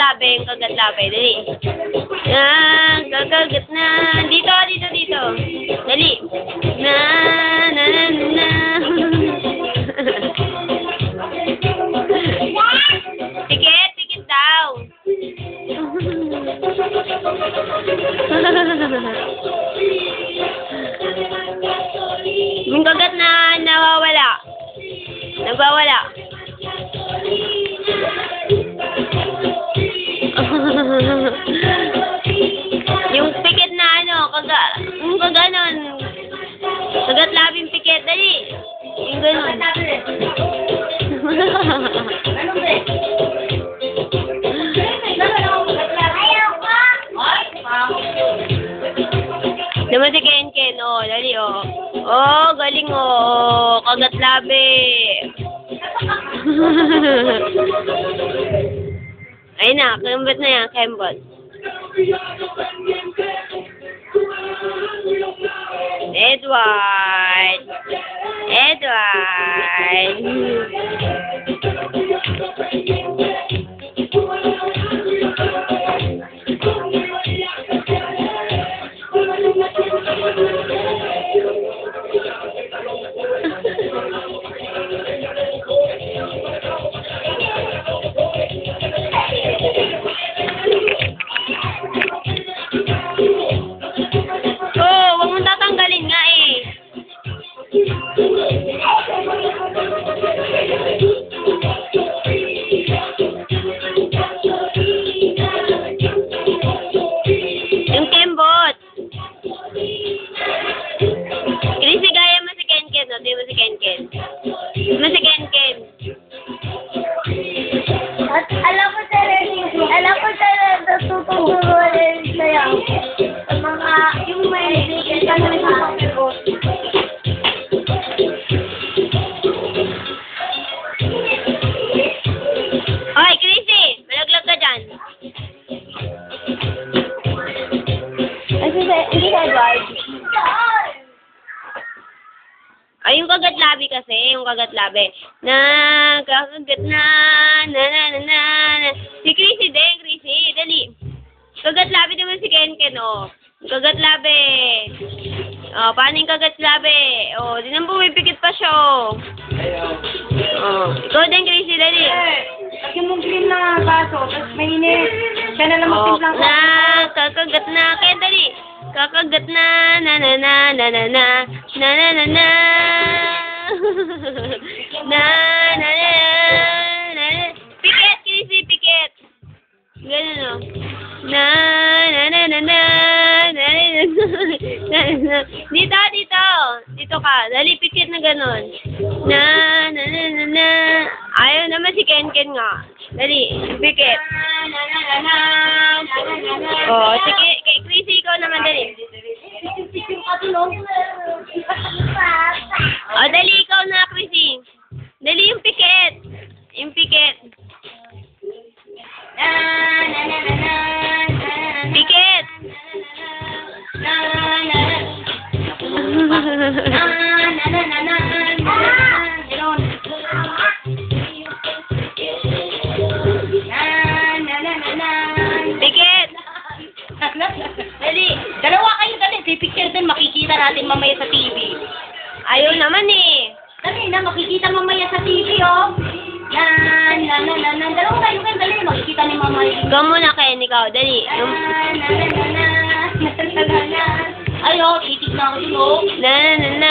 labi, yung kagat labi. Dali. Kakagat na. Dito. Dali. Na. Pikit daw. Yung kagat na nawawala. Nagwawala. Yung pikit na yung kaganon. Kagat labing pikit, dali. Yung ganon. Naman si Ken, dali, galing, kagat labi. Ayun na, kembot na yan, kembot. Edward. Huwag mong tatanggalin nga eh. Yung kembot. Chrissy, gaya mo si Ken. Di mo si Ken. At alam ko talaga tututuruan sa'yo. Sa mga, yung may bigyan ka ng mga ko. Hoy, Chrissy! Malaglag ka dyan. Hindi ka, Edward. Ay, yung kagat labi kasi, kakagat na. Si Chrissy din, dali. Kagat labi naman si Ken, Kagat labi. Paano yung kagat labi? Di naman pumipikit pa siya, ikaw din, Chrissy, dali. Lagyan mong cream na baso, tapos mainit. Siya na lang magtimplang ko. Kakagat na. Ken, dali. Kakagat na. Pikit, Chrissy, pikit. Ganun, Dito ka. Dali, pikit na ganun. Ayaw naman si Ken nga. Dali, pikit. Sige, kay Chrissy, ikaw naman, dali. Dali, ikaw na, Chrissy. Dali, yung pikit. Pikit. Pikit. Dali. Dalawa kayo, dali. Pipicture din, makikita natin mamaya sa TV. Ayaw naman eh. Dali na, makikita mamaya sa TV, Dalawa kayo, dali. Makikita ni mamaya. Ikaw muna, Ken, ikaw. Dali. Ay, titig na ako dun,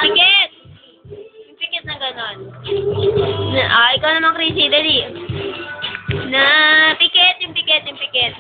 Pikit. Yung pikit na ganon. Ikaw naman, Chrissy, dali. Pikit.